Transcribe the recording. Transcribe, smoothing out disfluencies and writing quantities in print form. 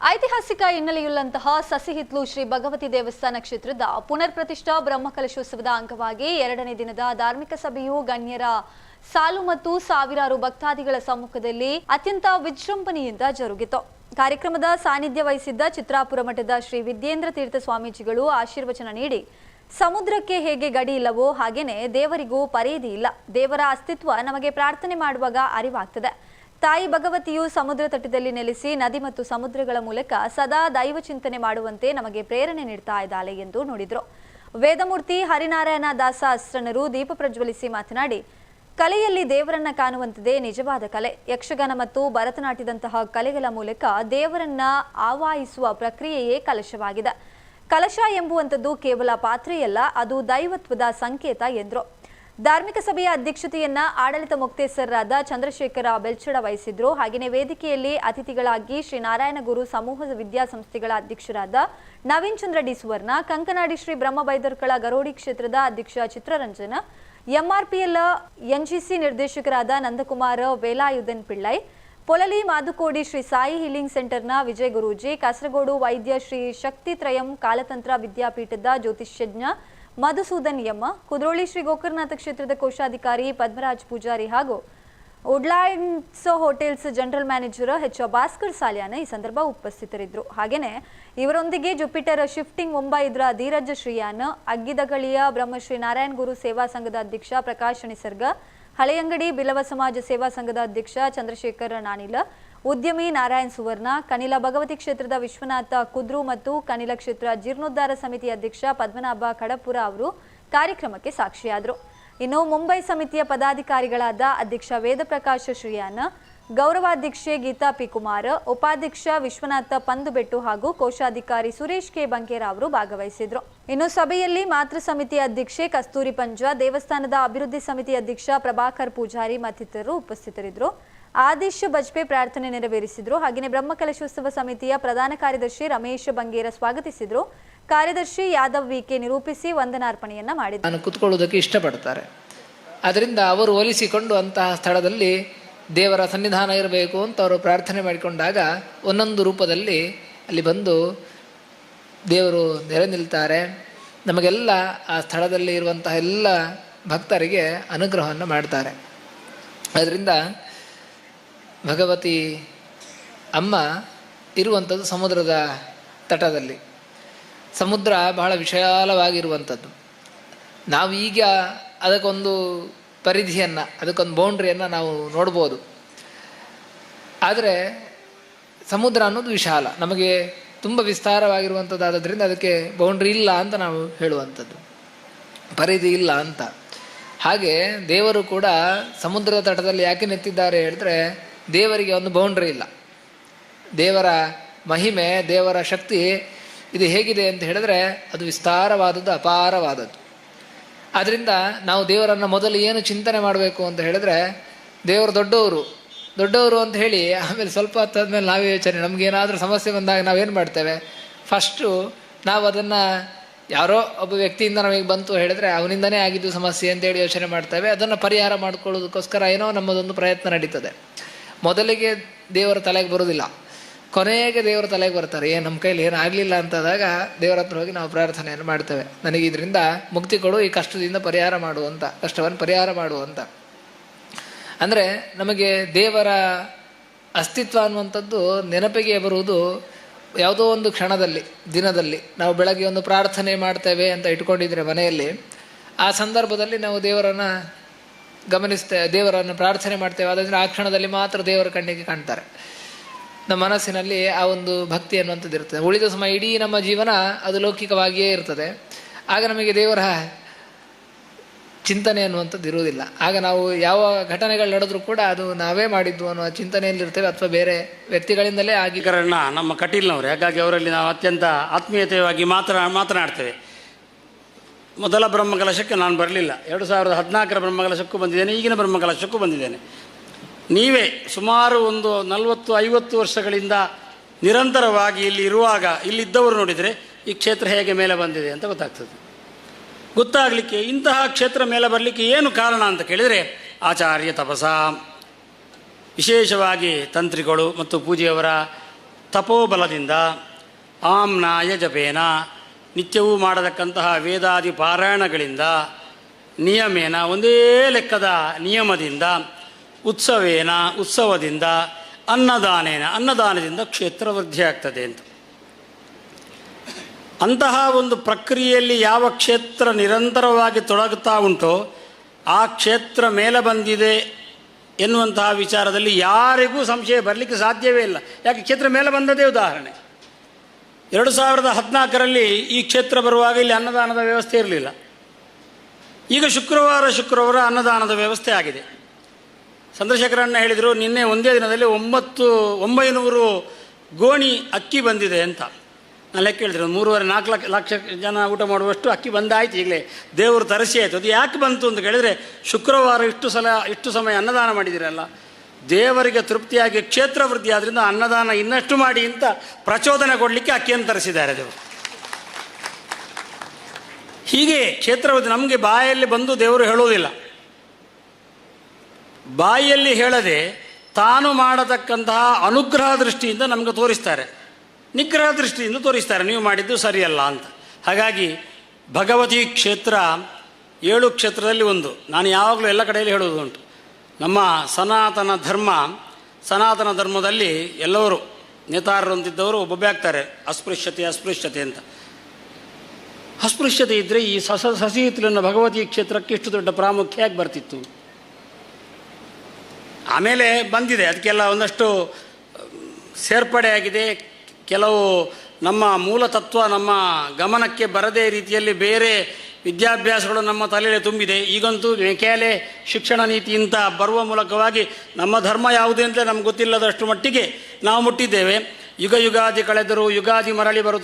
ಐತಿಹಾಸಿಕ ಹಿನ್ನೆಲೆಯುಳ್ಳಂತಹ ಸಸಿಹಿತ್ಲು ಶ್ರೀ ಭಗವತಿ ದೇವಸ್ಥಾನ ಕ್ಷೇತ್ರದ ಪುನರ್ ಪ್ರತಿಷ್ಠಾ ಬ್ರಹ್ಮಕಲಶೋತ್ಸವದ ಅಂಗವಾಗಿ 2ನೇ ದಿನದ ಧಾರ್ಮಿಕ ಸಭೆಯು ಗಣ್ಯರ ಸಾಲು ಮತ್ತು ಸಾವಿರಾರು ಭಕ್ತಾದಿಗಳ ಸಮ್ಮುಖದಲ್ಲಿ ಅತ್ಯಂತ ವಿಜೃಂಭಣೆಯಿಂದ ಜರುಗಿತು. ಕಾರ್ಯಕ್ರಮದ ಸಾನ್ನಿಧ್ಯ ವಹಿಸಿದ್ದ ಚಿತ್ರಾಪುರ ಮಠದ ಶ್ರೀ ವಿದ್ಯೇಂದ್ರ ತೀರ್ಥ ಸ್ವಾಮೀಜಿಗಳು ಆಶೀರ್ವಚನ ನೀಡಿ, ಸಮುದ್ರಕ್ಕೆ ಹೇಗೆ ಗಡಿ ಇಲ್ಲವೋ ಹಾಗೇನೆ ದೇವರಿಗೂ ಪರಿಧಿ ಇಲ್ಲ. ದೇವರ ಅಸ್ತಿತ್ವ ನಮಗೆ ಪ್ರಾರ್ಥನೆ ಮಾಡುವಾಗ ಅರಿವಾಗ್ತದೆ. ತಾಯಿ ಭಗವತಿಯು ಸಮುದ್ರ ತಟದಲ್ಲಿ ನೆಲೆಸಿ ನದಿ ಮತ್ತು ಸಮುದ್ರಗಳ ಮೂಲಕ ಸದಾ ದೈವ ಚಿಂತನೆ ಮಾಡುವಂತೆ ನಮಗೆ ಪ್ರೇರಣೆ ನೀಡ್ತಾ ಇದ್ದಾಳೆ ಎಂದು ನುಡಿದರು. ವೇದಮೂರ್ತಿ ಹರಿನಾರಾಯಣ ದಾಸ ಅಸ್ತ್ರನರು ದೀಪ ಪ್ರಜ್ವಲಿಸಿ ಮಾತನಾಡಿ, ಕಲೆಯಲ್ಲಿ ದೇವರನ್ನ ಕಾಣುವಂಥದ್ದೇ ನಿಜವಾದ ಕಲೆ. ಯಕ್ಷಗಾನ ಮತ್ತು ಭರತನಾಟ್ಯದಂತಹ ಕಲೆಗಳ ಮೂಲಕ ದೇವರನ್ನ ಆವಾಹಿಸುವ ಪ್ರಕ್ರಿಯೆಯೇ ಕಲಶವಾಗಿದೆ. ಕಲಶ ಎಂಬುವಂಥದ್ದು ಕೇವಲ ಪಾತ್ರೆಯಲ್ಲ, ಅದು ದೈವತ್ವದ ಸಂಕೇತ ಎಂದರು. ಧಾರ್ಮಿಕ ಸಭೆಯ ಅಧ್ಯಕ್ಷತೆಯನ್ನ ಆಡಳಿತ ಮುಕ್ತೇಸರರಾದ ಚಂದ್ರಶೇಖರ ಬೆಲ್ಚಡ ವಹಿಸಿದ್ರು. ಹಾಗೆಯೇ ವೇದಿಕೆಯಲ್ಲಿ ಅತಿಥಿಗಳಾಗಿ ಶ್ರೀ ನಾರಾಯಣ ಗುರು ಸಮೂಹ ವಿದ್ಯಾಸಂಸ್ಥೆಗಳ ಅಧ್ಯಕ್ಷರಾದ ನವೀನ್ ಚಂದ್ರ ಡಿ ಸುವರ್ಣ, ಕಂಕನಾಡಿ ಶ್ರೀ ಬ್ರಹ್ಮಬೈದರ್ಕಳ ಗರೋಡಿ ಕ್ಷೇತ್ರದ ಅಧ್ಯಕ್ಷ ಚಿತ್ರರಂಜನ, ಎಂಆರ್ಪಿಎಲ್ ಎನ್ಜಿಸಿ ನಿರ್ದೇಶಕರಾದ ನಂದಕುಮಾರ ವೇಲಾಯುಧನ್ ಪಿಳ್ಳೈ, ಪೊಲಲಿ ಮಾದುಕೋಡಿ ಶ್ರೀ ಸಾಯಿ ಹೀಲಿಂಗ್ ಸೆಂಟರ್ನ ವಿಜಯ್ ಗುರೂಜಿ, ಕಾಸರಗೋಡು ವೈದ್ಯ ಶ್ರೀ ಶಕ್ತಿತ್ರಯಂ ಕಾಲತಂತ್ರ ವಿದ್ಯಾಪೀಠದ ಜ್ಯೋತಿಷ್ಯಜ್ಞ ಮಧುಸೂದನ್ ಎಮ್ಮ, ಕುದ್ರೋಳಿ ಶ್ರೀ ಗೋಕರ್ಣನಾಥ ಕ್ಷೇತ್ರದ ಕೋಶಾಧಿಕಾರಿ ಪದ್ಮರಾಜ್ ಪೂಜಾರಿ ಹಾಗೂ Woodlands Hotels general manager H Bhaskar Salian ಈ ಸಂದರ್ಭ ಉಪಸ್ಥಿತರಿದ್ದರು. ಹಾಗೆಯೇ ಇವರೊಂದಿಗೆ ಜುಪಿಟರ್ ಶಿಫ್ಟಿಂಗ್ ಮುಂಬೈ ಇದರ ಧೀರಜ್ ಶ್ರೀಯಾನ್, ಅಗ್ಗಿದಗಳಿಯ ಬ್ರಹ್ಮಶ್ರೀ ನಾರಾಯಣ ಗುರು ಸೇವಾ ಸಂಘದ ಅಧ್ಯಕ್ಷ ಪ್ರಕಾಶ್ ನಿಸರ್ಗ, ಹಳೆಯಂಗಡಿ ಬಿಲವ ಸಮಾಜ ಸೇವಾ ಸಂಘದ ಅಧ್ಯಕ್ಷ ಚಂದ್ರಶೇಖರ್ ನಾನಿಲ, ಉದ್ಯಮಿ ನಾರಾಯಣ್ ಸುವರ್ಣ, ಕನಿಲ ಭಗವತಿ ಕ್ಷೇತ್ರದ ವಿಶ್ವನಾಥ ಕುದ್ರು ಮತ್ತು ಕನಿಲ ಕ್ಷೇತ್ರ ಜೀರ್ಣೋದ್ಧಾರ ಸಮಿತಿ ಅಧ್ಯಕ್ಷ ಪದ್ಮನಾಭ ಕಡಪುರ ಅವರು ಕಾರ್ಯಕ್ರಮಕ್ಕೆ ಸಾಕ್ಷಿಯಾದರು. ಇನ್ನು ಮುಂಬೈ ಸಮಿತಿಯ ಪದಾಧಿಕಾರಿಗಳಾದ ಅಧ್ಯಕ್ಷ ವೇದಪ್ರಕಾಶ್ ಶ್ರೀಯಾನ್, ಗೌರವಾಧ್ಯಕ್ಷೆ ಗೀತಾ ಪಿ ಕುಮಾರ್, ಉಪಾಧ್ಯಕ್ಷ ವಿಶ್ವನಾಥ ಪಂದುಬೆಟ್ಟು ಹಾಗೂ ಕೋಶಾಧಿಕಾರಿ ಸುರೇಶ್ ಕೆ ಬಂಕೇರ ಅವರು ಭಾಗವಹಿಸಿದ್ರು. ಇನ್ನು ಸಭೆಯಲ್ಲಿ ಮಾತೃ ಸಮಿತಿ ಅಧ್ಯಕ್ಷೆ ಕಸ್ತೂರಿ ಪಂಜ, ದೇವಸ್ಥಾನದ ಅಭಿವೃದ್ಧಿ ಸಮಿತಿ ಅಧ್ಯಕ್ಷ ಪ್ರಭಾಕರ್ ಪೂಜಾರಿ ಮತ್ತಿತರರು ಉಪಸ್ಥಿತರಿದ್ದರು. ಆದೇಶ್ ಬಜ್ಪೆ ಪ್ರಾರ್ಥನೆ ನೆರವೇರಿಸಿದ್ರು. ಹಾಗೆಯೇ ಬ್ರಹ್ಮಕಲಶೋತ್ಸವ ಸಮಿತಿಯ ಪ್ರಧಾನ ಕಾರ್ಯದರ್ಶಿ ರಮೇಶ್ ಬಂಗೇರ ಸ್ವಾಗತಿಸಿದ್ರು. ಕಾರ್ಯದರ್ಶಿ ಯಾದವ್ ವಿಕೆ ನಿರೂಪಿಸಿ ವಂದನಾರ್ಪಣೆಯನ್ನ ಮಾಡಿದರು. ನಾನು ಕುತ್ಕೊಳ್ಳೋದಕ್ಕೆ ಇಷ್ಟಪಡ್ತಾರೆ. ಅದರಿಂದ ಅವರು ಒಲಿಸಿಕೊಂಡು ಅಂತಹ ಸ್ಥಳದಲ್ಲಿ ದೇವರ ಸನ್ನಿಧಾನ ಇರಬೇಕು ಅಂತ ಅವರು ಪ್ರಾರ್ಥನೆ ಮಾಡಿಕೊಂಡಾಗ ಒಂದೊಂದು ರೂಪದಲ್ಲಿ ಅಲ್ಲಿ ಬಂದು ದೇವರು ನೆರೆ ನಿಲ್ತಾರೆ. ನಮಗೆಲ್ಲ ಆ ಸ್ಥಳದಲ್ಲಿ ಇರುವಂತಹ ಎಲ್ಲ ಭಕ್ತರಿಗೆ ಅನುಗ್ರಹವನ್ನು ಮಾಡ್ತಾರೆ. ಅದರಿಂದ ಭಗವತಿ ಅಮ್ಮ ಇರುವಂಥದ್ದು ಸಮುದ್ರದ ತಟದಲ್ಲಿ. ಸಮುದ್ರ ಬಹಳ ವಿಶಾಲವಾಗಿರುವಂಥದ್ದು. ನಾವೀಗ ಅದಕ್ಕೊಂದು ಪರಿಧಿಯನ್ನು, ಅದಕ್ಕೊಂದು ಬೌಂಡ್ರಿಯನ್ನು ನಾವು ನೋಡ್ಬೋದು. ಆದರೆ ಸಮುದ್ರ ಅನ್ನೋದು ವಿಶಾಲ, ನಮಗೆ ತುಂಬ ವಿಸ್ತಾರವಾಗಿರುವಂಥದ್ದು. ಆದ್ದರಿಂದ ಅದಕ್ಕೆ ಬೌಂಡ್ರಿ ಇಲ್ಲ ಅಂತ ನಾವು ಹೇಳುವಂಥದ್ದು, ಪರಿಧಿ ಇಲ್ಲ ಅಂತ. ಹಾಗೆ ದೇವರು ಕೂಡ ಸಮುದ್ರದ ತಟದಲ್ಲಿ ಯಾಕೆ ನೆತ್ತಿದ್ದಾರೆ ಹೇಳಿದ್ರೆ, ದೇವರಿಗೆ ಒಂದು ಬೌಂಡ್ರಿ ಇಲ್ಲ. ದೇವರ ಮಹಿಮೆ, ದೇವರ ಶಕ್ತಿ ಇದು ಹೇಗಿದೆ ಅಂತ ಹೇಳಿದ್ರೆ ಅದು ವಿಸ್ತಾರವಾದದ್ದು, ಅಪಾರವಾದದ್ದು. ಆದ್ದರಿಂದ ನಾವು ದೇವರನ್ನು ಮೊದಲು ಏನು ಚಿಂತನೆ ಮಾಡಬೇಕು ಅಂತ ಹೇಳಿದ್ರೆ, ದೇವರು ದೊಡ್ಡವರು ಅಂತ ಹೇಳಿ ಆಮೇಲೆ ಸ್ವಲ್ಪ ಹೊತ್ತಾದ್ಮೇಲೆ ನಾವೇ ಯೋಚನೆ, ನಮಗೇನಾದರೂ ಸಮಸ್ಯೆ ಬಂದಾಗ ನಾವೇನು ಮಾಡ್ತೇವೆ, ಫಸ್ಟು ನಾವು ಅದನ್ನು ಯಾರೋ ಒಬ್ಬ ವ್ಯಕ್ತಿಯಿಂದ ನಮಗೆ ಬಂತು ಹೇಳಿದ್ರೆ ಅವನಿಂದನೇ ಆಗಿದ್ದು ಸಮಸ್ಯೆ ಅಂತೇಳಿ ಯೋಚನೆ ಮಾಡ್ತೇವೆ. ಅದನ್ನು ಪರಿಹಾರ ಮಾಡ್ಕೊಳ್ಳೋದಕ್ಕೋಸ್ಕರ ಏನೋ ನಮ್ಮದೊಂದು ಪ್ರಯತ್ನ ನಡೀತದೆ. ಮೊದಲಿಗೆ ದೇವರ ತಲೆಗೆ ಬರೋದಿಲ್ಲ, ಕೊನೆಗೆ ದೇವರ ತಲೆಗೆ ಬರ್ತಾರೆ. ನಮ್ಮ ಕೈಲಿ ಏನು ಆಗಲಿಲ್ಲ ಅಂತಾದಾಗ ದೇವರ ಹತ್ರ ಹೋಗಿ ನಾವು ಪ್ರಾರ್ಥನೆಯನ್ನು ಮಾಡ್ತೇವೆ, ನನಗೆ ಇದರಿಂದ ಮುಕ್ತಿ ಕೊಡು, ಈ ಕಷ್ಟದಿಂದ ಪರಿಹಾರ ಮಾಡುವಂತ, ಕಷ್ಟವನ್ನು ಪರಿಹಾರ ಮಾಡುವಂತ. ಅಂದರೆ ನಮಗೆ ದೇವರ ಅಸ್ತಿತ್ವ ಅನ್ನುವಂಥದ್ದು ನೆನಪಿಗೆ ಬರುವುದು ಯಾವುದೋ ಒಂದು ಕ್ಷಣದಲ್ಲಿ, ದಿನದಲ್ಲಿ. ನಾವು ಬೆಳಗ್ಗೆ ಒಂದು ಪ್ರಾರ್ಥನೆ ಮಾಡ್ತೇವೆ ಅಂತ ಇಟ್ಕೊಂಡಿದ್ರೆ ಮನೆಯಲ್ಲಿ, ಆ ಸಂದರ್ಭದಲ್ಲಿ ನಾವು ದೇವರನ್ನು ಗಮನಿಸ್ತೇವೆ, ದೇವರನ್ನು ಪ್ರಾರ್ಥನೆ ಮಾಡ್ತೇವೆ. ಅದಂದರೆ ಆ ಕ್ಷಣದಲ್ಲಿ ಮಾತ್ರ ದೇವರ ಕಣ್ಣಿಗೆ ಕಾಣ್ತಾರೆ. ನಮ್ಮ ಮನಸ್ಸಿನಲ್ಲಿ ಆ ಒಂದು ಭಕ್ತಿ ಅನ್ನುವಂಥದ್ದು ಇರ್ತದೆ. ಉಳಿದ ಸಮಯ ಇಡೀ ನಮ್ಮ ಜೀವನ ಅದು ಲೌಕಿಕವಾಗಿಯೇ ಇರ್ತದೆ. ಆಗ ನಮಗೆ ದೇವರ ಚಿಂತನೆ ಅನ್ನುವಂಥದ್ದು ಇರುವುದಿಲ್ಲ. ಆಗ ನಾವು ಯಾವ ಘಟನೆಗಳು ನಡೆದ್ರೂ ಕೂಡ ಅದು ನಾವೇ ಮಾಡಿದ್ದು ಅನ್ನೋ ಚಿಂತನೆಯಲ್ಲಿರ್ತೇವೆ, ಅಥವಾ ಬೇರೆ ವ್ಯಕ್ತಿಗಳಿಂದಲೇ ಆಗಿ. ನಮ್ಮ ಕಟೀಲ್ನವರು, ಹಾಗಾಗಿ ಅವರಲ್ಲಿ ನಾವು ಅತ್ಯಂತ ಆತ್ಮೀಯತೆಯಾಗಿ ಮಾತನಾಡ್ತೇವೆ. ಮೊದಲ ಬ್ರಹ್ಮಕಲಶಕ್ಕೆ ನಾನು ಬರಲಿಲ್ಲ, 2014ರ ಬ್ರಹ್ಮಕಲಶಕ್ಕೂ ಬಂದಿದ್ದೇನೆ, ಈಗಿನ ಬ್ರಹ್ಮಕಲಶಕ್ಕೂ ಬಂದಿದ್ದೇನೆ. ನೀವೇ ಸುಮಾರು ಒಂದು 40-50 ವರ್ಷಗಳಿಂದ ನಿರಂತರವಾಗಿ ಇಲ್ಲಿ ಇರುವಾಗ ಇಲ್ಲಿದ್ದವರು ನೋಡಿದರೆ ಈ ಕ್ಷೇತ್ರ ಹೇಗೆ ಮೇಲೆ ಬಂದಿದೆ ಅಂತ ಗೊತ್ತಾಗ್ತದೆ. ಗೊತ್ತಾಗಲಿಕ್ಕೆ ಇಂತಹ ಕ್ಷೇತ್ರ ಮೇಲೆ ಬರಲಿಕ್ಕೆ ಏನು ಕಾರಣ ಅಂತ ಕೇಳಿದರೆ, ಆಚಾರ್ಯ ತಪಸ, ವಿಶೇಷವಾಗಿ ತಂತ್ರಿಗಳು ಮತ್ತು ಪೂಜೆಯವರ ತಪೋಬಲದಿಂದ, ಆಮ್ನಾಯ ಜಪೇನ, ನಿತ್ಯವೂ ಮಾಡತಕ್ಕಂತಹ ವೇದಾದಿ ಪಾರಾಯಣಗಳಿಂದ, ನಿಯಮೇನ, ಒಂದೇ ಲೆಕ್ಕದ ನಿಯಮದಿಂದ, ಉತ್ಸವೇನ, ಉತ್ಸವದಿಂದ, ಅನ್ನದಾನೇನ, ಅನ್ನದಾನದಿಂದ ಕ್ಷೇತ್ರ ವೃದ್ಧಿ ಆಗ್ತದೆ ಅಂತ. ಅಂತಹ ಒಂದು ಪ್ರಕ್ರಿಯೆಯಲ್ಲಿ ಯಾವ ಕ್ಷೇತ್ರ ನಿರಂತರವಾಗಿ ತೊಡಗುತ್ತಾ ಉಂಟೋ ಆ ಕ್ಷೇತ್ರ ಮೇಲೆ ಬಂದಿದೆ ಎನ್ನುವಂತಹ ವಿಚಾರದಲ್ಲಿ ಯಾರಿಗೂ ಸಂಶಯ ಬರಲಿಕ್ಕೆ ಸಾಧ್ಯವೇ ಇಲ್ಲ. ಯಾಕೆ? ಕ್ಷೇತ್ರ ಮೇಲೆ ಬಂದದೇ ಉದಾಹರಣೆ. 2014ರಲ್ಲಿ ಈ ಕ್ಷೇತ್ರ ಬರುವಾಗ ಇಲ್ಲಿ ಅನ್ನದಾನದ ವ್ಯವಸ್ಥೆ ಇರಲಿಲ್ಲ. ಈಗ ಶುಕ್ರವಾರ ಅನ್ನದಾನದ ವ್ಯವಸ್ಥೆ ಆಗಿದೆ. ಚಂದ್ರಶೇಖರಣ್ಣ ಹೇಳಿದರು, ನಿನ್ನೆ ಒಂದೇ ದಿನದಲ್ಲಿ 900 ಗೋಣಿ ಅಕ್ಕಿ ಬಂದಿದೆ ಅಂತ. ನಾನು ಲೆಕ್ಕ ಹೇಳಿದ್ರು, 3.5-4 ಲಕ್ಷ ಜನ ಊಟ ಮಾಡುವಷ್ಟು ಅಕ್ಕಿ ಬಂದಾಯ್ತು. ಈಗಲೇ ದೇವರು ತರಿಸಿ ಆಯಿತು. ಅದು ಯಾಕೆ ಬಂತು ಅಂತ ಕೇಳಿದರೆ, ಶುಕ್ರವಾರ ಇಷ್ಟು ಸಮಯ ಅನ್ನದಾನ ಮಾಡಿದಿರಲ್ಲ, ದೇವರಿಗೆ ತೃಪ್ತಿಯಾಗಿ ಕ್ಷೇತ್ರ ವೃದ್ಧಿ ಆದ್ದರಿಂದ ಅನ್ನದಾನ ಇನ್ನಷ್ಟು ಮಾಡಿ ಅಂತ ಪ್ರಚೋದನೆ ಕೊಡಲಿಕ್ಕೆ ಅಕ್ಕಿಯನ್ನು ತರಿಸಿದ್ದಾರೆ ದೇವರು. ಹೀಗೆ ಕ್ಷೇತ್ರ ವೃದ್ಧಿ ನಮಗೆ ಬಾಯಲ್ಲಿ ಬಂದು ದೇವರು ಹೇಳುವುದಿಲ್ಲ. ಬಾಯಿಯಲ್ಲಿ ಹೇಳದೆ ತಾನು ಮಾಡತಕ್ಕಂತಹ ಅನುಗ್ರಹ ದೃಷ್ಟಿಯಿಂದ ನಮಗೆ ತೋರಿಸ್ತಾರೆ, ನಿಗ್ರಹ ದೃಷ್ಟಿಯಿಂದ ತೋರಿಸ್ತಾರೆ, ನೀವು ಮಾಡಿದ್ದು ಸರಿಯಲ್ಲ ಅಂತ. ಹಾಗಾಗಿ ಭಗವತಿ ಕ್ಷೇತ್ರ 7 ಕ್ಷೇತ್ರದಲ್ಲಿ ಒಂದು. ನಾನು ಯಾವಾಗಲೂ ಎಲ್ಲ ಕಡೆಯಲ್ಲಿ ಹೇಳೋದು ಉಂಟು, ನಮ್ಮ ಸನಾತನ ಧರ್ಮದಲ್ಲಿ ಎಲ್ಲವರು ನೇತಾರರು ಅಂತಿದ್ದವರು ಒಬ್ಬೊಬ್ಬೆ ಆಗ್ತಾರೆ, ಅಸ್ಪೃಶ್ಯತೆ ಅಂತ. ಅಸ್ಪೃಶ್ಯತೆ ಇದ್ದರೆ ಈ ಸಸಿ ಹಿತ್ತಲಿನ ಭಗವತಿ ಕ್ಷೇತ್ರಕ್ಕೆ ಇಷ್ಟು ದೊಡ್ಡ ಪ್ರಾಮುಖ್ಯ ಯಾಕೆ ಬರ್ತಿತ್ತು? ಆಮೇಲೆ ಬಂದಿದೆ, ಅದಕ್ಕೆಲ್ಲ ಒಂದಷ್ಟು ಸೇರ್ಪಡೆ ಆಗಿದೆ. ಕೆಲವು ನಮ್ಮ ಮೂಲ ತತ್ವ ನಮ್ಮ ಗಮನಕ್ಕೆ ಬರದೇ ರೀತಿಯಲ್ಲಿ ಬೇರೆ ವಿದ್ಯಾಭ್ಯಾಸಗಳು ನಮ್ಮ ತಲೆಯಲ್ಲಿ ತುಂಬಿದೆ. ಈಗಂತೂ ಮೇಕ್ಯಾಲೆ ಶಿಕ್ಷಣ ನೀತಿ ಅಂತ ಬರುವ ಮೂಲಕವಾಗಿ ನಮ್ಮ ಧರ್ಮ ಯಾವುದು ಅಂತ ನಮ್ಗೆ ಗೊತ್ತಿಲ್ಲದಷ್ಟು ಮಟ್ಟಿಗೆ ನಾವು ಮುಟ್ಟಿದ್ದೇವೆ. ಯುಗಾದಿ ಕಳೆದರೂ ಯುಗಾದಿ ಮರಳಿ ಬರುತ್ತದೆ